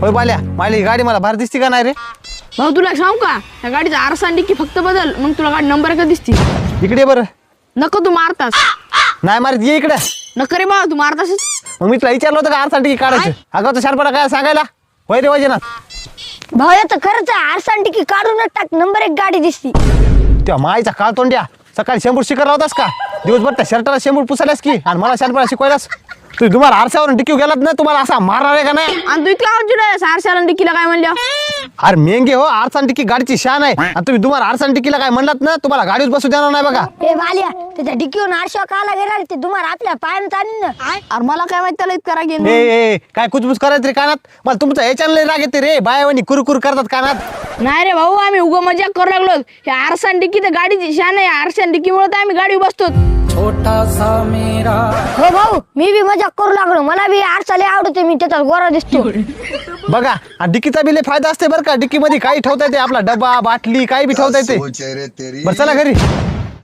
होय बाल्या, माझी ही गाडी मला भारी दिसती का नाही रे? भाऊ तुला सांगू का, या गाडीचा आरसा आणि डिक्की फक्त बदल, मग तुला गाडी नंबर का दिसती. इकडे बरं. नको तू मारतास. नाही मारत, ये इकडे. नको रे बाबा, तू मारतास. मग मी तुला विचारलं होतं का आरसाठी काढायचं? अगं तर शानपणा काय सांगायला? होय रे वजना. भाऊ तर खरंच आरसा आणि डिक्की काढूनच टाक, नंबर 1 गाडी दिसती. त्या माईचा काळ तोंड्या, सकाळी शेंबूर शिकवला होतास का? दिवसभर त्या शर्टाला शेंबूर पुसायलास की आणि मला शानपणा शिकवायलास? तुम्हाला आरशावरून डिक्की गेलात ना, तुम्हाला असा मारणार आहे का नाही? आणि तू इतका आवाज आरशाला आणि डिक्कीला काय म्हणल्या? अरे मेंगे हो, आरसा आणि डिक्की गाडीची शान आहे आणि तुम्ही तुम्हाला आरसा आणि डिक्कीला काय म्हणलात ना, तुम्हाला गाडीवर बसू देणार नाही बघा. ए बालिया, त्याच्या डिक्कीवरून आरशा काला गेला ते तुम्हाला आपल्या पायानं आणीन ना. अरे मला काय माहित त्याला इतका राग येईल. ए काय कुचबुच करायचं रे कानात? मला तुमचा याच्यानं राग येते रे, बायावानी कुरकुर करतात कानात. नाही रे भाऊ, आम्ही उगा मजाक करू लागलो. हे आरसा आणि डिक्की तर गाडीची शान आहे. आरसा आणि डिक्कीमुळे तर आम्ही गाडी बसतो. हो भाऊ, मी बी मजाक करू लागलो. मला बी आरसा लय आवडते, मी त्याचा गोरा दिसतो. बघा, डिक्कीचा बी लय फायदा असते बरं का. डिक्की मध्ये काही ठेवता येते, आपला डबा बाटली काही बी ठेवता येते. बरं चला घरी.